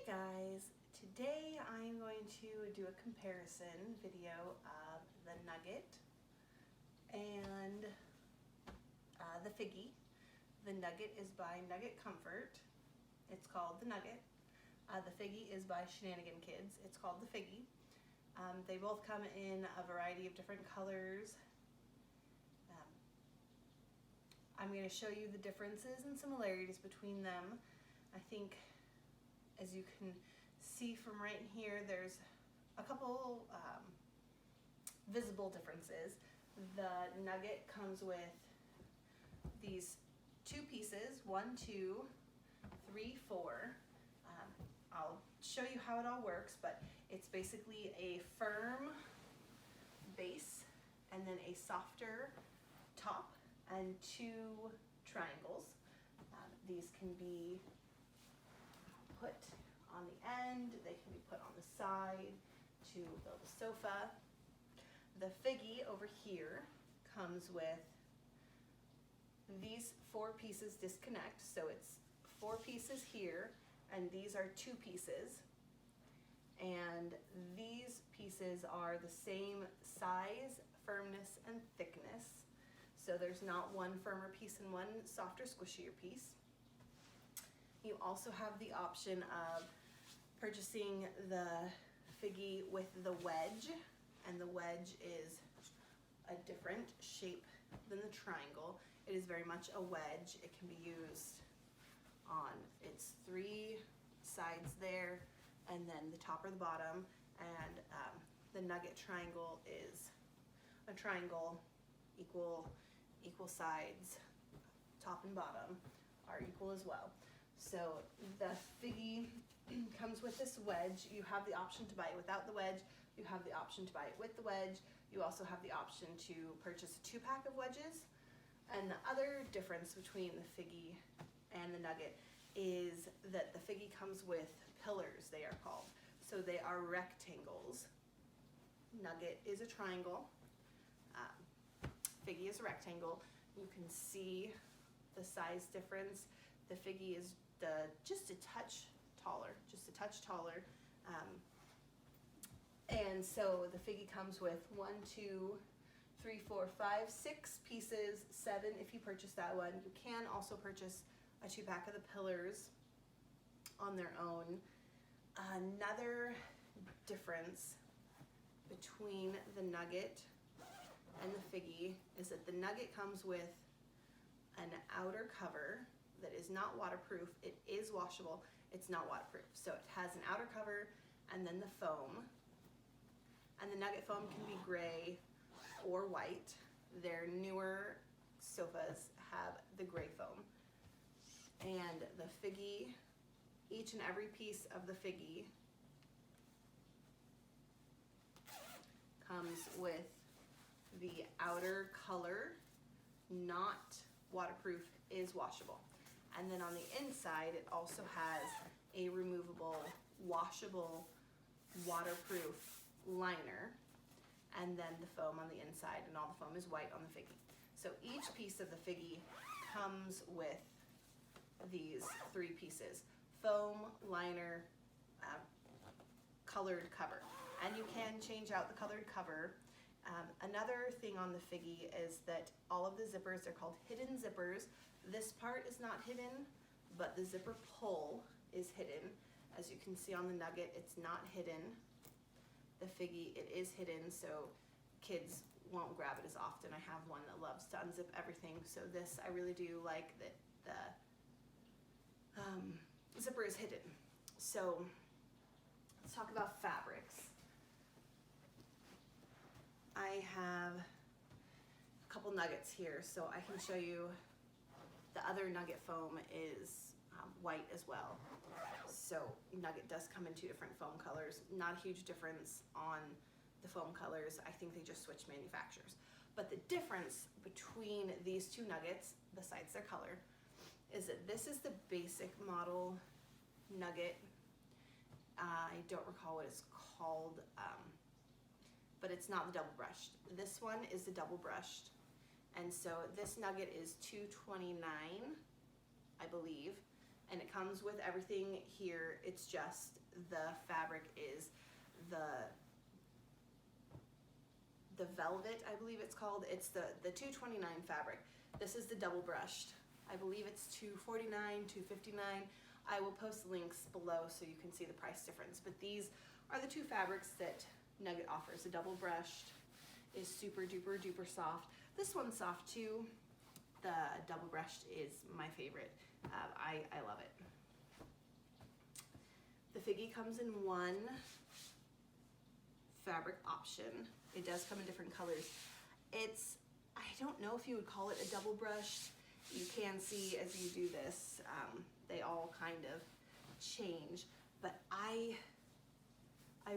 Hey guys, today I'm going to do a comparison video of the Nugget and the Figgy. The Nugget is by Nugget Comfort. It's called the Nugget. The Figgy is by Shenanigan Kids. It's called the Figgy. They both come in a variety of different colors. I'm going to show you the differences and similarities between them. I think, as you can see from right here, there's a couple visible differences. The Nugget comes with these two pieces, 1, 2, 3, 4. I'll show you how it all works, but it's basically a firm base and then a softer top and two triangles. These can be put on the end, they can be put on the side to build a sofa. The Figgy over here comes with these 4 pieces disconnect, so it's 4 pieces here and these are 2 pieces, and these pieces are the same size, firmness, and thickness. So there's not one firmer piece and one softer, squishier piece. You also have the option of purchasing the Figgy with the wedge, and the wedge is a different shape than the triangle. It is very much a wedge. It can be used on its 3 sides there, and then the top or the bottom, and the Nugget triangle is a triangle, equal sides, top and bottom are equal as well. So the Figgy comes with this wedge. You have the option to buy it without the wedge. You have the option to buy it with the wedge. You also have the option to purchase a 2-pack of wedges. And the other difference between the Figgy and the Nugget is that the Figgy comes with pillars, they are called. So they are rectangles. Nugget is a triangle. Figgy is a rectangle. You can see the size difference. The Figgy is just a touch taller, and so the Figgy comes with 1, 2, 3, 4, 5, 6 pieces, 7 if you purchase that one. You can also purchase a 2-pack of the pillars on their own. Another difference between the Nugget and the Figgy is that the Nugget comes with an outer cover that is not waterproof. It is washable, it's not waterproof. So it has an outer cover and then the foam. And the Nugget foam can be gray or white. Their newer sofas have the gray foam. And the Figgy, each and every piece of the Figgy comes with the outer color, not waterproof, is washable. And then on the inside, it also has a removable, washable, waterproof liner, and then the foam on the inside, and all the foam is white on the Figgy. So each piece of the Figgy comes with these 3 pieces: foam, liner, colored cover. And you can change out the colored cover. Another thing on the Figgy is that all of the zippers, they're called hidden zippers. This part is not hidden, but the zipper pull is hidden. As you can see on the Nugget, it's not hidden. The Figgy, it is hidden, so kids won't grab it as often. I have one that loves to unzip everything, so this, I really do like that the zipper is hidden. So let's talk about fabrics. I have a couple Nuggets here, so I can show you the other Nugget foam is white as well. So Nugget does come in 2 different foam colors. Not a huge difference on the foam colors. I think they just switched manufacturers. But the difference between these 2 Nuggets, besides their color, is that this is the basic model Nugget. I don't recall what it's called, but it's not the double brushed. This one is the double brushed, and so this Nugget is $229, I believe, and it comes with everything here. It's just the fabric is the velvet, I believe it's called. It's the $229 fabric. This is the double brushed. I believe it's $249, $259. I will post links below so you can see the price difference. But these are the two fabrics that Nugget offers. The double brushed is super duper duper soft. This one's soft too. The double brushed is my favorite. I love it. The Figgy comes in one fabric option. It does come in different colors. It's, I don't know if you would call it a double brush. You can see as you do this, they all kind of change, but I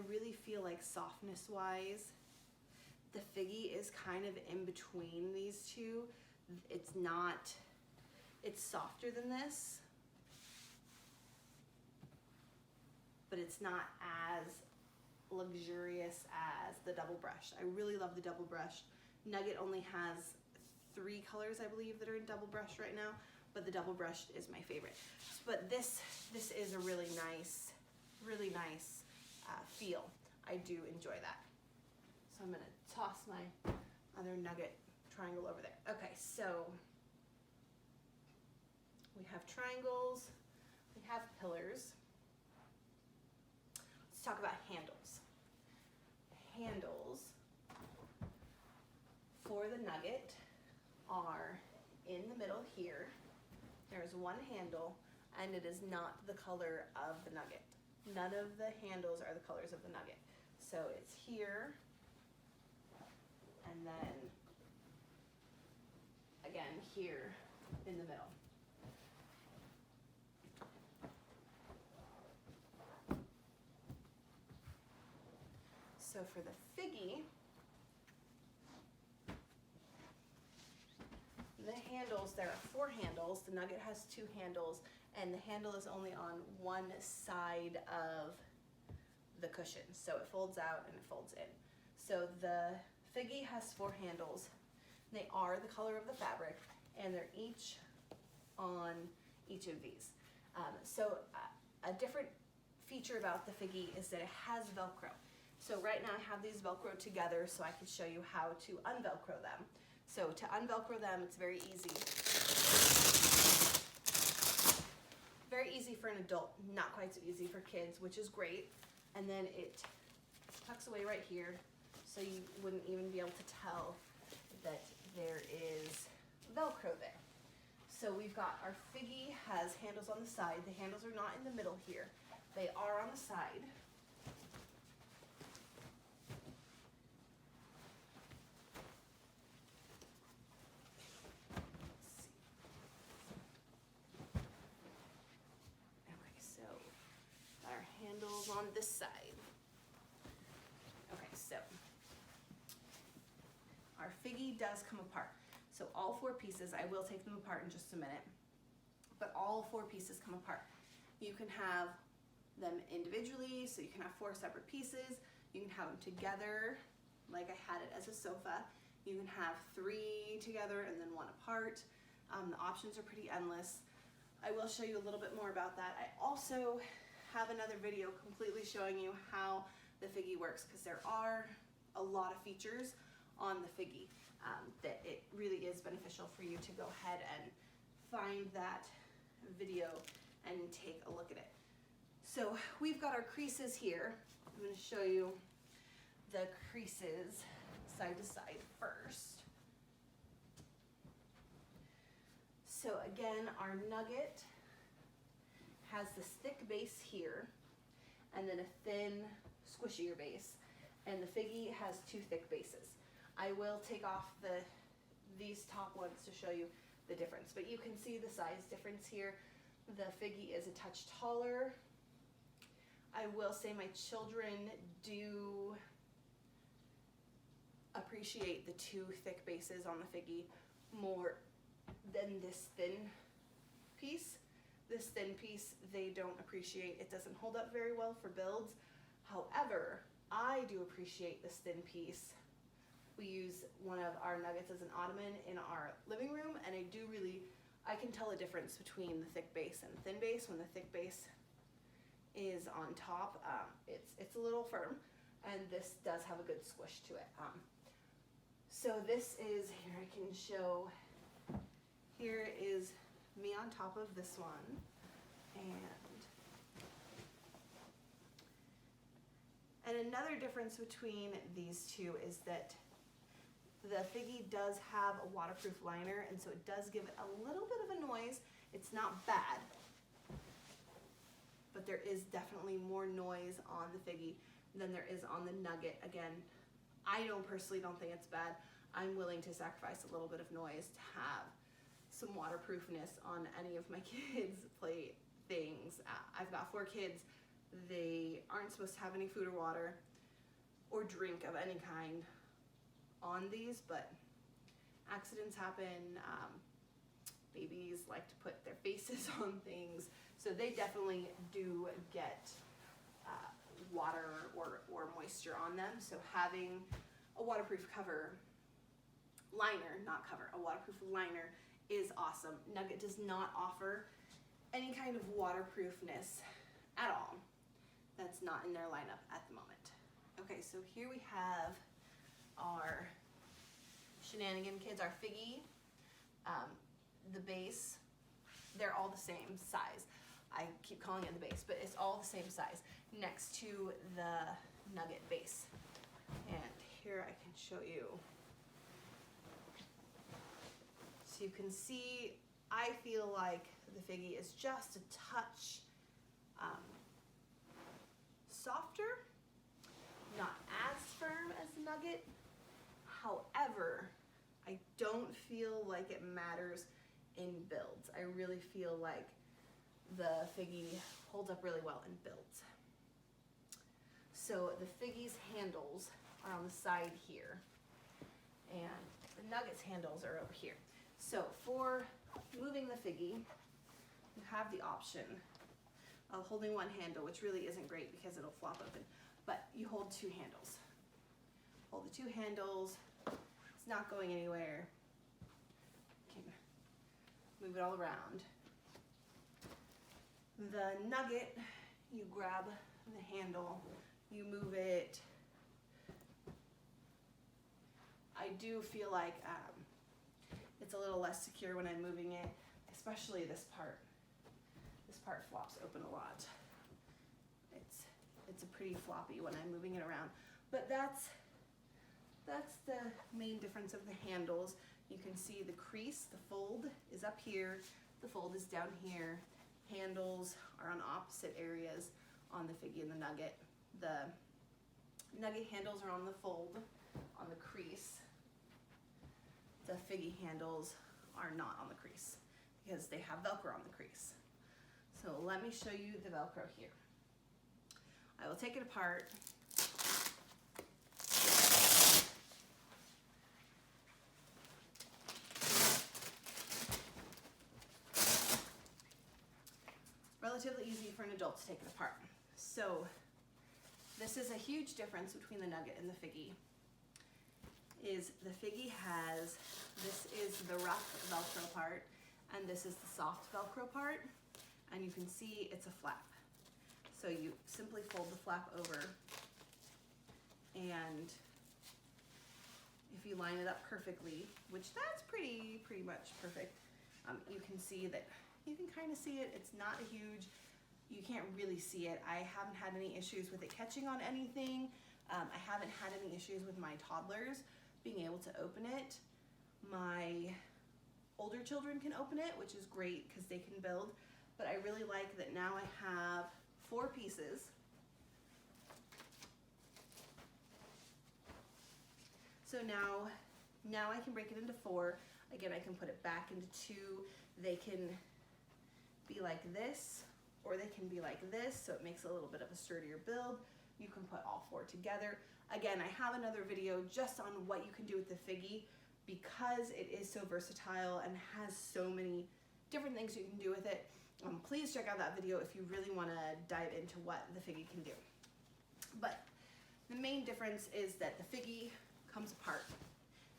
really feel like softness wise, the Figgy is kind of in between these two. It's not, it's softer than this, but it's not as luxurious as the double brushed. I really love the double brushed. Nugget only has 3 colors, I believe, that are in double brushed right now, but the double brushed is my favorite. But this is a really nice feel. I do enjoy that. So I'm gonna toss my other Nugget triangle over there. Okay, so we have triangles, we have pillars. Let's talk about handles. Handles for the Nugget are in the middle here. There's one handle, and it is not the color of the Nugget. None of the handles are the colors of the Nugget. So it's here, and then again here in the middle. So for the Figgy, the handles, there are 4 handles. The Nugget has 2 handles, and the handle is only on one side of the cushion. So it folds out and it folds in. So the Figgy has 4 handles. They are the color of the fabric, and they're each on each of these. A different feature about the Figgy is that it has Velcro. So right now I have these Velcro together so I can show you how to unvelcro them. So to unvelcro them, it's very easy. Very easy for an adult, not quite so easy for kids, which is great. And then it tucks away right here, so you wouldn't even be able to tell that there is Velcro there. So we've got our Figgy has handles on the side. The handles are not in the middle here. They are on the side. Handles on this side. Okay, so our Figgy does come apart. So all 4 pieces, I will take them apart in just a minute, but all 4 pieces come apart. You can have them individually, so you can have 4 separate pieces. You can have them together, like I had it as a sofa. You can have 3 together and then 1 apart. The options are pretty endless. I will show you a little bit more about that. I also have another video completely showing you how the Figgy works, because there are a lot of features on the Figgy that it really is beneficial for you to go ahead and find that video and take a look at it. So we've got our creases here. I'm going to show you the creases side to side first. So again, our Nugget has this thick base here, and then a thin, squishier base, and the Figgy has 2 thick bases. I will take off these top ones to show you the difference, but you can see the size difference here. The Figgy is a touch taller. I will say my children do appreciate the 2 thick bases on the Figgy more than this thin piece. This thin piece they don't appreciate. It doesn't hold up very well for builds. However, I do appreciate this thin piece. We use one of our Nuggets as an ottoman in our living room, and I do really I can tell a difference between the thick base and the thin base. When the thick base is on top, it's a little firm, and this does have a good squish to it. So this is, here I can show, here is me on top of this one, and another difference between these two is that the Figgy does have a waterproof liner, and so it does give it a little bit of a noise. It's not bad, but there is definitely more noise on the Figgy than there is on the Nugget. Again, I personally don't think it's bad. I'm willing to sacrifice a little bit of noise to have some waterproofness on any of my kids' play things. I've got 4 kids. They aren't supposed to have any food or water or drink of any kind on these, but accidents happen. Babies like to put their faces on things, so they definitely do get water or moisture on them. So having a waterproof a waterproof liner is awesome. Nugget does not offer any kind of waterproofness at all. That's not in their lineup at the moment. Okay, so here we have our Shenanigan kids, our Figgy. The base, they're all the same size. I keep calling it the base, but it's all the same size next to the Nugget base. And here I can show you. So you can see, I feel like the Figgy is just a touch softer, not as firm as the Nugget. However, I don't feel like it matters in builds. I really feel like the Figgy holds up really well in builds. So the Figgy's handles are on the side here, and the Nugget's handles are over here. So for moving the Figgy, you have the option of holding one handle, which really isn't great because it'll flop open, but you hold 2 handles. Hold the 2 handles. It's not going anywhere. You can move it all around. The Nugget, you grab the handle, you move it. I do feel like it's a little less secure when I'm moving it, especially this part. This part flops open a lot. It's a pretty floppy when I'm moving it around, but that's the main difference of the handles. You can see the crease, the fold is up here, the fold is down here. Handles are on opposite areas on the Figgy and the Nugget. The Nugget handles are on the fold, on the crease. The Figgy handles are not on the crease because they have Velcro on the crease. So let me show you the Velcro here. I will take it apart. Relatively easy for an adult to take it apart. So this is a huge difference between the Nugget and the Figgy. Is the Figgy has, this is the rough Velcro part, and this is the soft Velcro part, and you can see it's a flap. So you simply fold the flap over, and if you line it up perfectly, which that's pretty much perfect, you can see that, you can kind of see it. It's not a huge, you can't really see it. I haven't had any issues with it catching on anything. I haven't had any issues with my toddlers being able to open it. My older children can open it, which is great because they can build, but I really like that now I have 4 pieces. So now I can break it into 4. Again, I can put it back into 2. They can be like this, or they can be like this, so it makes a little bit of a sturdier build. You can put all 4 together. Again, I have another video just on what you can do with the Figgy because it is so versatile and has so many different things you can do with it. Please check out that video if you really want to dive into what the Figgy can do. But the main difference is that the Figgy comes apart.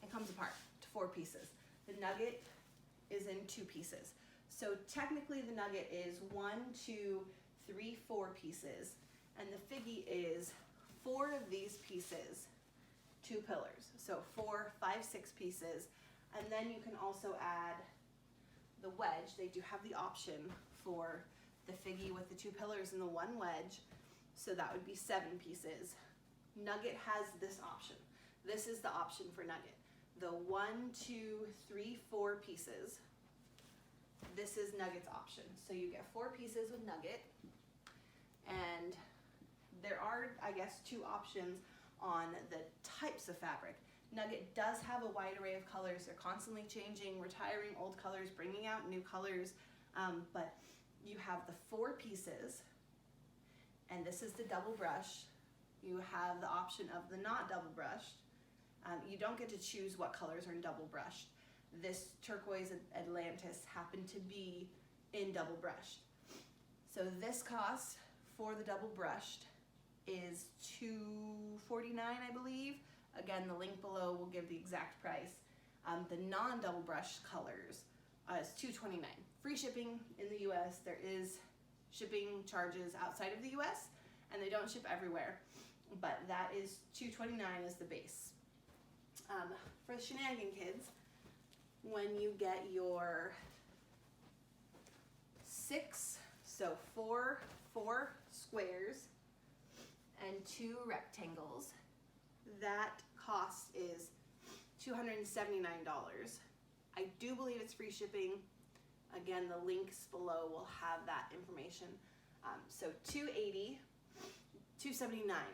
It comes apart to 4 pieces. The Nugget is in 2 pieces. So technically the nugget is 1, 2, 3, 4 pieces, and the figgy is 4 of these pieces, 2 pillars. So 4, 5, 6 pieces, and then you can also add the wedge. They do have the option for the figgy with the 2 pillars and the 1 wedge, so that would be 7 pieces. Nugget has this option. This is the option for nugget. The 1, 2, 3, 4 pieces. This is nugget's option. So you get 4 pieces with nugget, and there are, I guess, 2 options on the types of fabric. Nugget does have a wide array of colors. They're constantly changing, retiring old colors, bringing out new colors, but you have the 4 pieces, and this is the double brush. You have the option of the not double brushed. You don't get to choose what colors are in double brushed. This turquoise Atlantis happened to be in double brushed. So this cost for the double brushed is $249, I believe. Again, the link below will give the exact price. The non-double brush colors is $229. Free shipping in the US. There is shipping charges outside of the US, and they don't ship everywhere, but that is $229 as the base. For the Shenanigan kids, when you get your 6, so 4 squares and 2 rectangles, that cost is $279. I do believe it's free shipping. Again, the links below will have that information. So $279,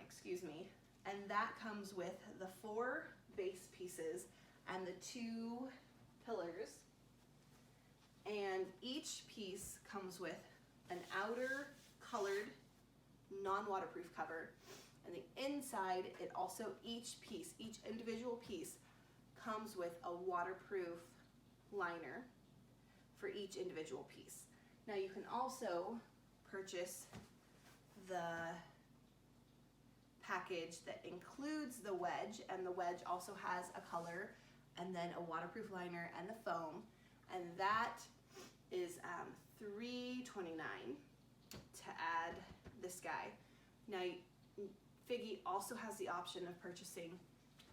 excuse me, and that comes with the 4 base pieces and the 2 pillars, and each piece comes with an outer colored non-waterproof cover, and the inside, it also, each individual piece comes with a waterproof liner for each individual piece. Now you can also purchase the package that includes the wedge, and the wedge also has a color and then a waterproof liner and the foam, and that is $329 to add this guy. Now Figgy also has the option of purchasing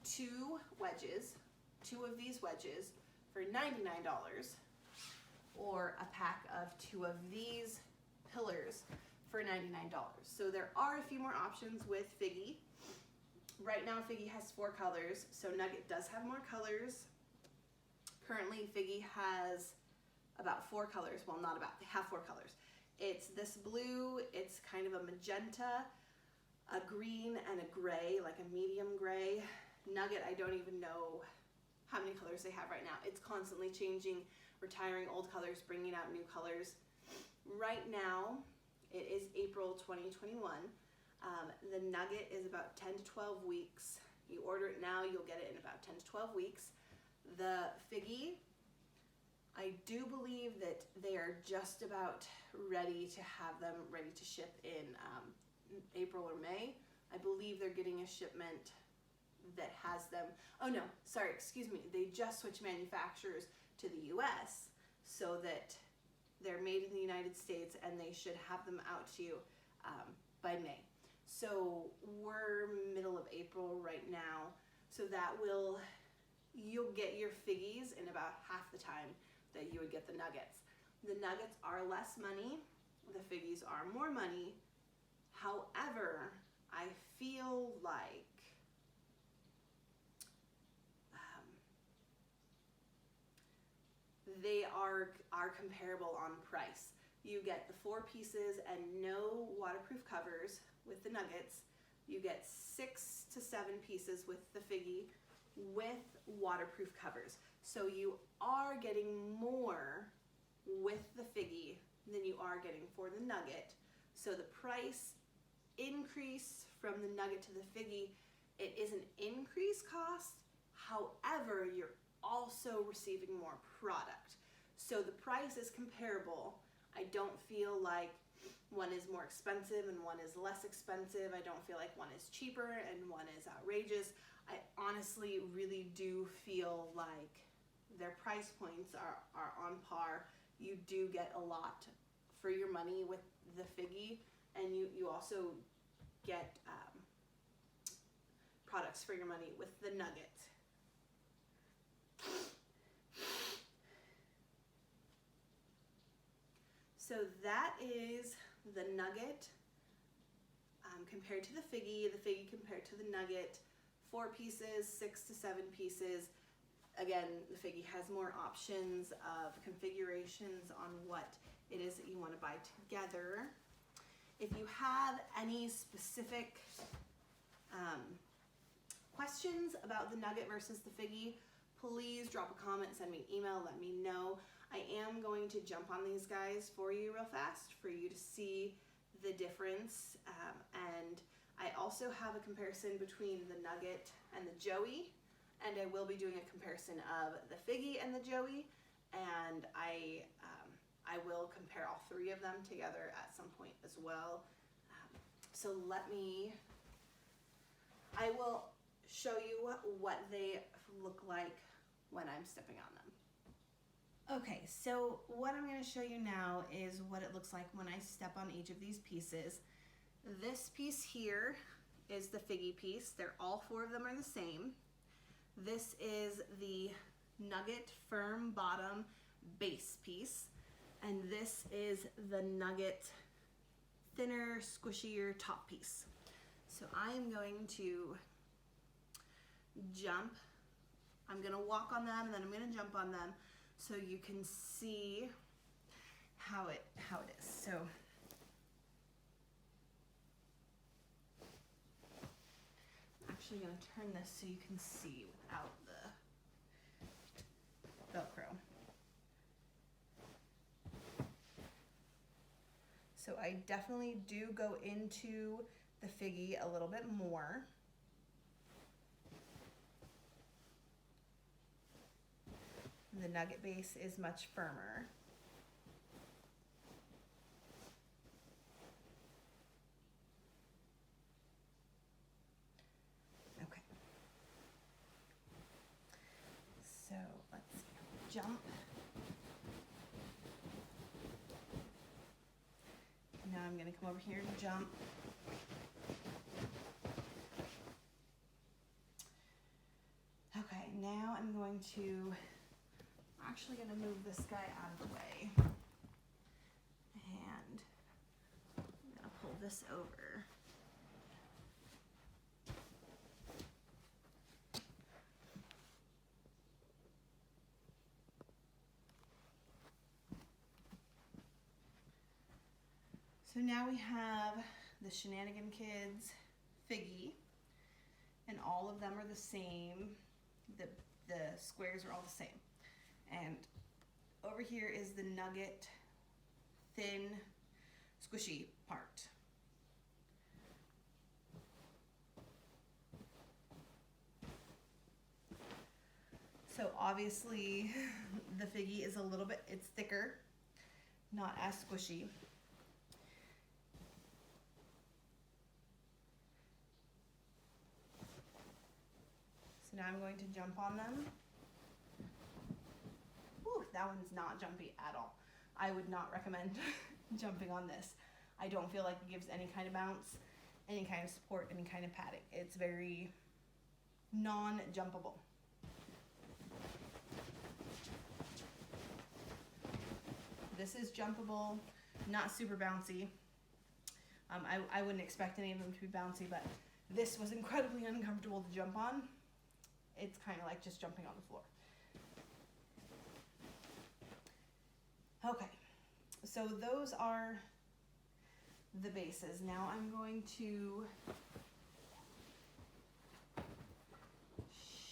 2 wedges, 2 of these wedges for $99, or a pack of 2 of these pillars for $99. So there are a few more options with Figgy. Right now Figgy has 4 colors, so Nugget does have more colors. Currently Figgy has about 4 colors, well, not about, they have 4 colors. It's this blue, it's kind of a magenta, a green, and a gray, like a medium gray. Nugget, I don't even know how many colors they have right now. It's constantly changing, retiring old colors, bringing out new colors. Right now, it is April 2021. The Nugget is about 10 to 12 weeks. You order it now, you'll get it in about 10 to 12 weeks. The Figgy, I do believe that they are just about ready to have them ready to ship in April or May. I believe they're getting a shipment that has them, oh no, sorry, excuse me, they just switched manufacturers to the US so that they're made in the United States, and they should have them out to you by May. So we're middle of April right now, so that will, you'll get your Figgies in about half the time that you would get the Nuggets. The Nuggets are less money, the Figgies are more money. However, I feel like they are comparable on price. You get the 4 pieces and no waterproof covers with the Nuggets. You get 6 to 7 pieces with the Figgy with waterproof covers. So you are getting more with the Figgy than you are getting for the Nugget. So the price increase from the Nugget to the Figgy, it is an increased cost. However, you're also receiving more product. So the price is comparable. I don't feel like one is more expensive and one is less expensive. I don't feel like one is cheaper and one is outrageous. I honestly really do feel like their price points are on par. You do get a lot for your money with the Figgy, and you also get products for your money with the Nugget. So that is the Nugget compared to the Figgy compared to the Nugget. 4 pieces, 6 to 7 pieces. Again, the Figgy has more options of configurations on what it is that you want to buy together. If you have any specific questions about the Nugget versus the Figgy, please drop a comment, send me an email, let me know. I am going to jump on these guys for you real fast for you to see the difference. And I also have a comparison between the Nugget and the Joey, and I will be doing a comparison of the Figgy and the Joey, and I will compare all 3 of them together at some point as well. So I will show you what they look like when I'm stepping on them. Okay, so what I'm going to show you now is what it looks like when I step on each of these pieces. This piece here is the Figgy piece. All 4 of them are the same. This is the Nugget firm bottom base piece, and this is the Nugget thinner, squishier top piece. So I am going to jump. I'm going to walk on them, and then I'm going to jump on them so you can see how it is. So I'm actually going to turn this so you can see without the Velcro. So I definitely do go into the Figgy a little bit more. The Nugget base is much firmer. Okay. So let's jump. Now I'm going to come over here and jump. Okay, now I'm actually going to move this guy out of the way. And I'm going to pull this over. So now we have the Shenanigan Kids Figgy, and all of them are the same. The squares are all the same. And over here is the Nugget thin, squishy part. So obviously the Figgy is it's thicker, not as squishy. So now I'm going to jump on them. Whew, that one's not jumpy at all. I would not recommend jumping on this. I don't feel like it gives any kind of bounce, any kind of support, any kind of padding. It's very non-jumpable. This is jumpable, not super bouncy. I wouldn't expect any of them to be bouncy, but this was incredibly uncomfortable to jump on. It's kind of like just jumping on the floor. Okay, so those are the bases. Now I'm going to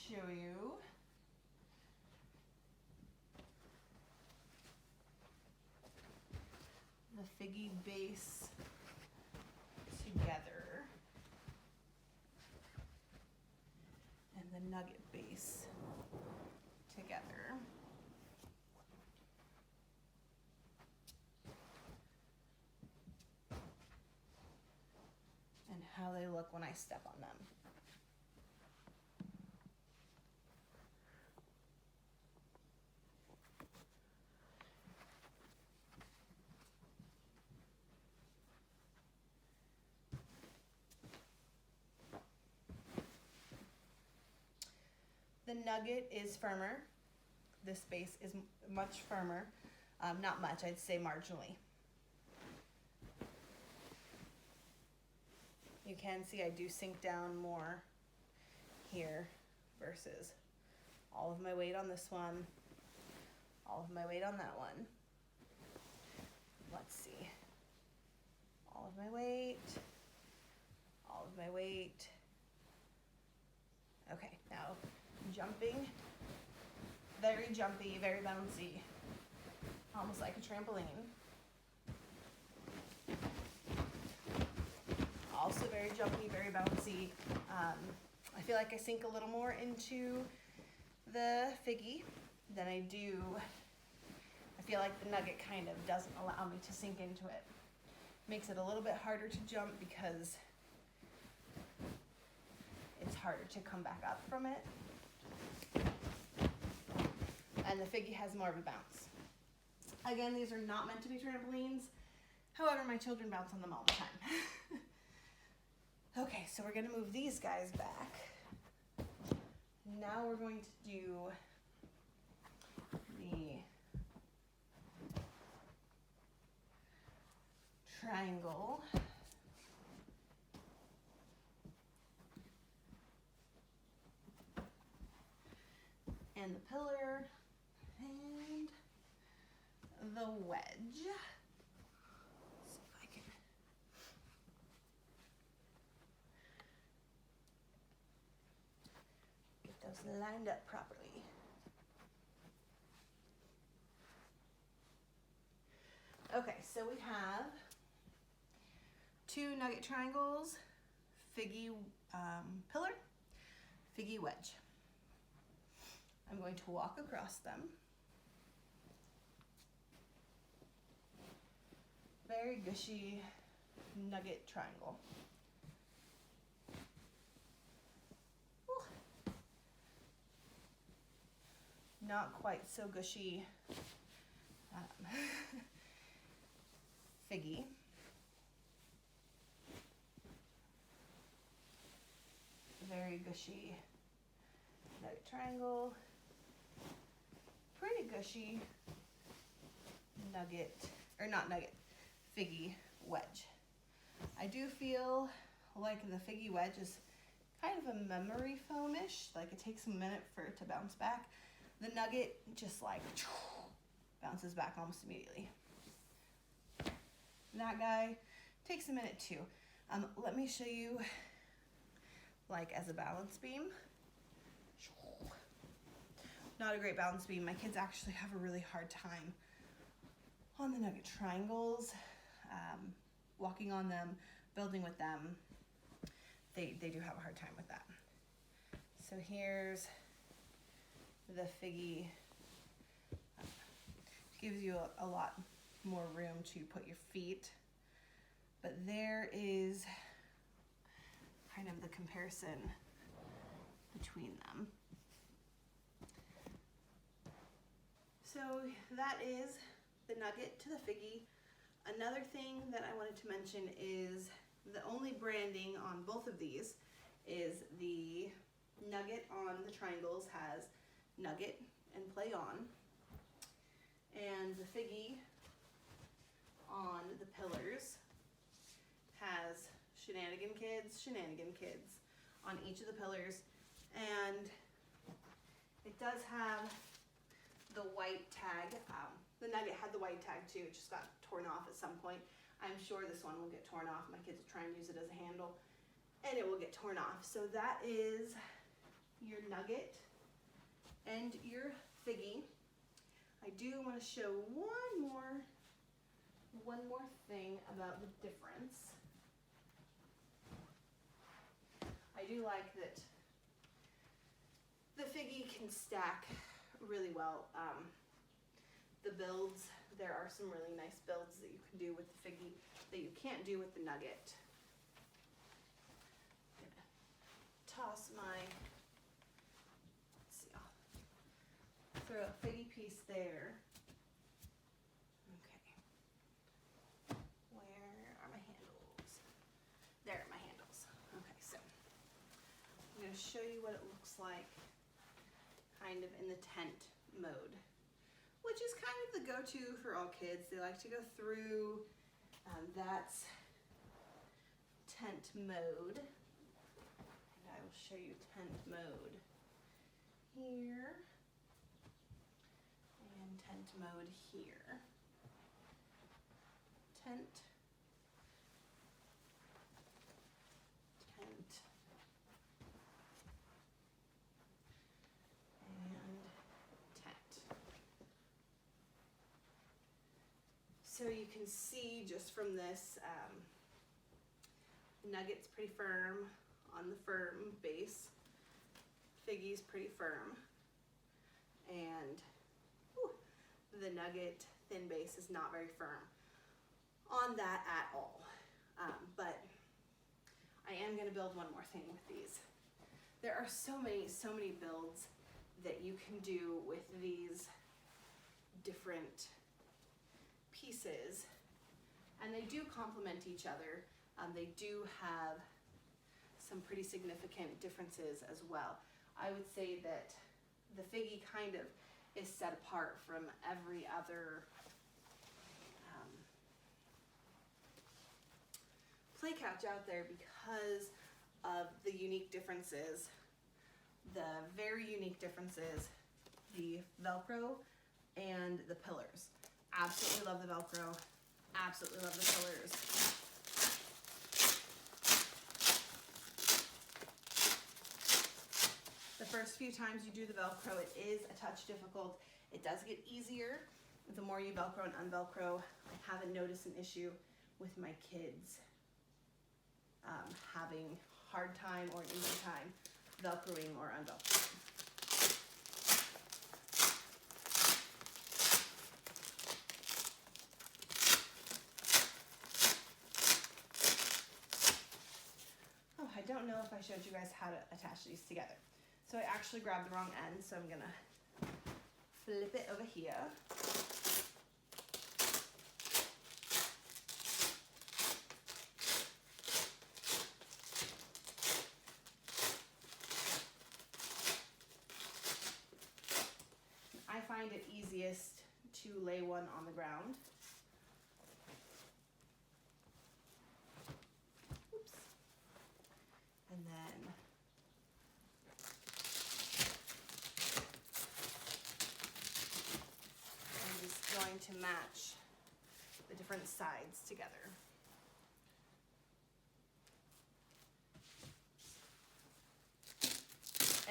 show you the Figgy base together and the Nugget base together. And how they look when I step on them. The Nugget is firmer. This base is much firmer. Not much, I'd say marginally. You can see I do sink down more here versus all of my weight on this one, all of my weight on that one. Let's see. All of my weight, all of my weight. Okay, now jumping, very jumpy, very bouncy, almost like a trampoline. Also very jumpy, very bouncy. I feel like I sink a little more into the Figgy than I do. I feel like the Nugget kind of doesn't allow me to sink into it. Makes it a little bit harder to jump because it's harder to come back up from it. And the Figgy has more of a bounce. Again, these are not meant to be trampolines. However, my children bounce on them all the time. Okay, so we're gonna move these guys back. Now we're going to do the triangle. And the pillar and the wedge. Let's see if I can get those lined up properly. Okay, so we have 2 Nugget triangles, Figgy pillar, Figgy wedge. I'm going to walk across them. Very gushy Nugget triangle. Ooh. Not quite so gushy Figgy. Very gushy Nugget triangle. Pretty gushy Nugget, or not Nugget, Figgy wedge. I do feel like the Figgy wedge is kind of a memory foam-ish, like it takes a minute for it to bounce back. The Nugget just like bounces back almost immediately. That guy takes a minute too. Let me show you like as a balance beam. Not a great balance beam. My kids actually have a really hard time on the Nugget triangles, walking on them, building with them. They do have a hard time with that. So here's the Figgy. Gives you a lot more room to put your feet, but there is kind of the comparison between them. So that is the Nugget to the Figgy. Another thing that I wanted to mention is the only branding on both of these is the Nugget on the triangles has Nugget and Play On, and the Figgy on the pillars has Shenanigan Kids on each of the pillars, and it does have the white tag. The Nugget had the white tag too, it just got torn off at some point. I'm sure this one will get torn off. My kids will try and use it as a handle and it will get torn off. So that is your Nugget and your Figgy. I do want to show one more thing about the difference. I do like that the Figgy can stack really well. The builds, there are some really nice builds that you can do with the Figgy that you can't do with the Nugget. I'm gonna toss my, let's see, I'll throw a Figgy piece there. Okay, where are my handles? There are my handles. Okay, so I'm gonna show you what it looks like kind of in the tent mode, which is kind of the go-to for all kids. They like to go through. That's tent mode. And I will show you tent mode here. And tent mode here. Tent. Tent. And tent. So you can see just from this, Nugget's pretty firm on the firm base. Figgy's pretty firm. And the Nugget thin base is not very firm on that at all. But I am going to build one more thing with these. There are so many builds that you can do with these different pieces, and they do complement each other. They do have some pretty significant differences as well. I would say that the Figgy kind of is set apart from every other play couch out there because of the unique differences, the very unique differences, the Velcro and the pillars. Absolutely love the Velcro, absolutely love the pillars. The first few times you do the Velcro, it is a touch difficult. It does get easier the more you Velcro and unVelcro. I haven't noticed an issue with my kids having hard time or an easy time Velcroing or unVelcroing. Oh, I don't know if I showed you guys how to attach these together. So I actually grabbed the wrong end, so I'm gonna flip it over here. I find it easiest to lay one on the ground. Oops. And then I'm just going to match the different sides together.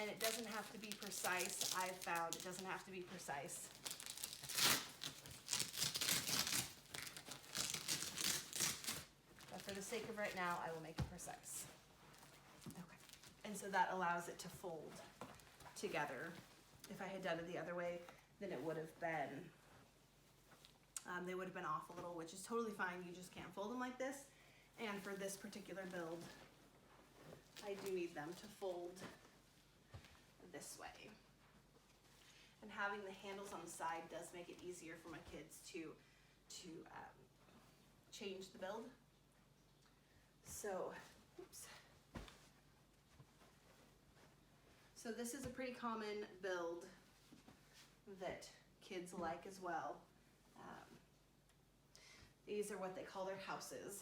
And it doesn't have to be precise. I've found it doesn't have to be precise. But for the sake of right now, I will make it precise. Okay. And so that allows it to fold together. If I had done it the other way, then it would have been, they would have been off a little, which is totally fine. You just can't fold them like this. And for this particular build, I do need them to fold this way. And having the handles on the side does make it easier for my kids to change the build. So, oops. So this is a pretty common build that kids like as well. These are what they call their houses.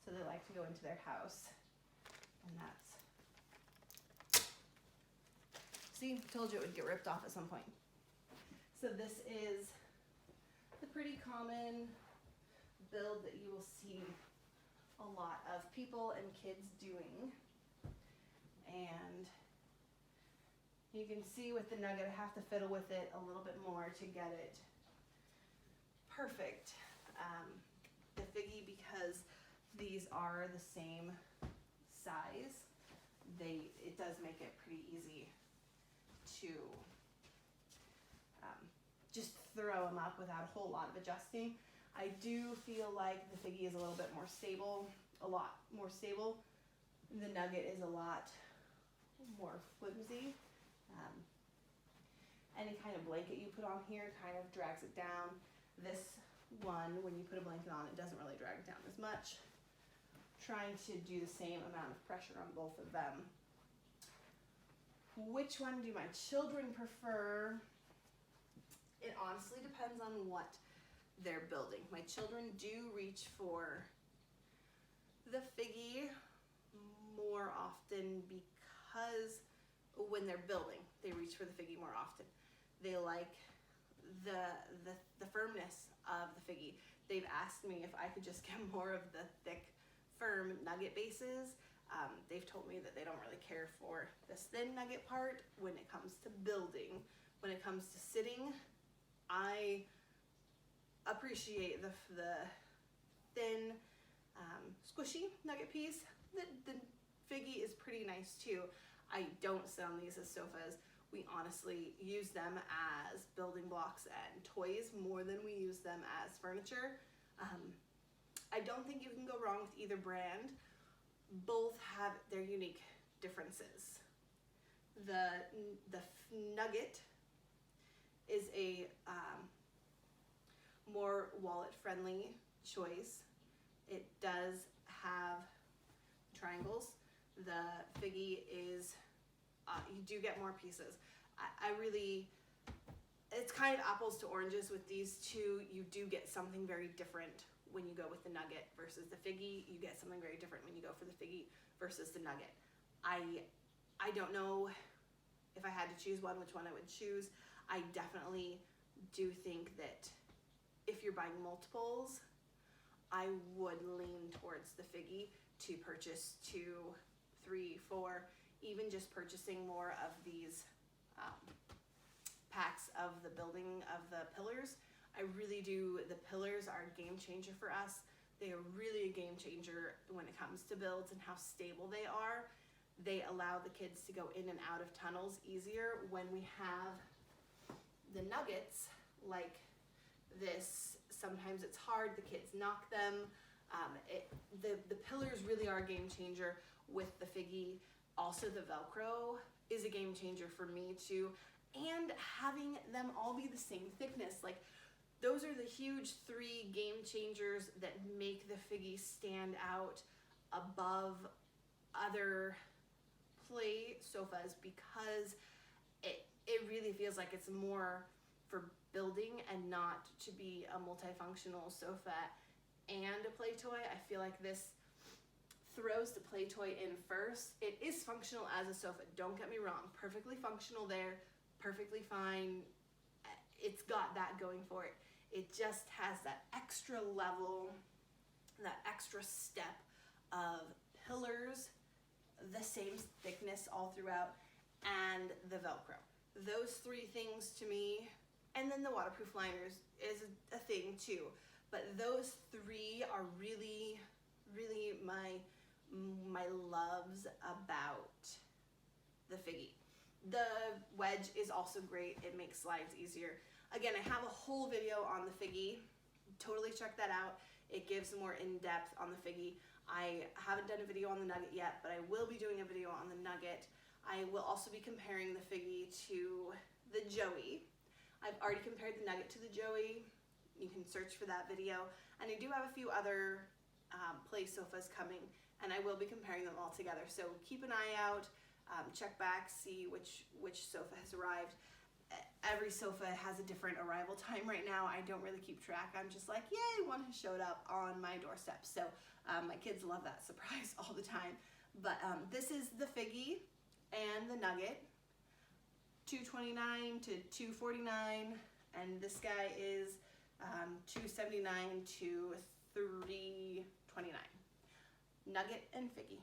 So they like to go into their house, and that's, see, told you it would get ripped off at some point. So this is the pretty common build that you will see a lot of people and kids doing. And you can see with the Nugget, I have to fiddle with it a little bit more to get it perfect. The Figgy, because these are the same size, it does make it pretty easy to just throw them up without a whole lot of adjusting. I do feel like the Figgy is a little bit more stable, a lot more stable. The Nugget is a lot more flimsy. Any kind of blanket you put on here kind of drags it down. This one, when you put a blanket on, it doesn't really drag it down as much. Trying to do the same amount of pressure on both of them. Which one do my children prefer? It honestly depends on what they're building. My children do reach for the Figgy more often because when they're building, they reach for the Figgy more often. They like the firmness of the Figgy. They've asked me if I could just get more of the thick, firm nugget bases. They've told me that they don't really care for this thin nugget part when it comes to building. When it comes to sitting, I appreciate the thin, squishy nugget piece. The Figgy is pretty nice too. I don't sit on these as sofas. We honestly use them as building blocks and toys more than we use them as furniture. I don't think you can go wrong with either brand. Both have their unique differences. The Nugget is a more wallet-friendly choice. It does have triangles. The Figgy is, you do get more pieces. It's kind of apples to oranges with these two. You do get something very different when you go with the Nugget versus the Figgy. You get something very different when you go for the Figgy versus the Nugget. I don't know if I had to choose one, which one I would choose. I definitely do think that if you're buying multiples, I would lean towards the Figgy to purchase 2, 3, 4, even just purchasing more of these packs of the building of the pillars. I really do. The pillars are a game changer for us. They are really a game changer when it comes to builds and how stable they are. They allow the kids to go in and out of tunnels easier. When we have the nuggets like this, sometimes it's hard. The kids knock them. The pillars really are a game changer with the Figgy. Also, the velcro is a game changer for me too. And having them all be the same thickness, like those are the huge 3 game changers that make the Figgy stand out above other play sofas, because it really feels like it's more for building and not to be a multifunctional sofa and a play toy. I feel like this throws the play toy in first. It is functional as a sofa, don't get me wrong, perfectly functional there, perfectly fine. It's got that going for it. It just has that extra level, that extra step of pillars, the same thickness all throughout, and the Velcro. Those 3 things to me, and then the waterproof liners is a thing too, but those 3 are really, really my loves about the Figgy. The wedge is also great. It makes slides easier. Again, I have a whole video on the Figgy. Totally check that out. It gives more in-depth on the Figgy. I haven't done a video on the Nugget yet, but I will be doing a video on the Nugget. I will also be comparing the Figgy to the Joey. I've already compared the Nugget to the Joey. You can search for that video. And I do have a few other play sofas coming, and I will be comparing them all together. So keep an eye out. Check back, see which sofa has arrived. Every sofa has a different arrival time right now. I don't really keep track. I'm just like, yay, one has showed up on my doorstep. So my kids love that surprise all the time. But this is the Figgy and the Nugget, $229 to $249, and this guy is $279 to $329. Nugget and Figgy.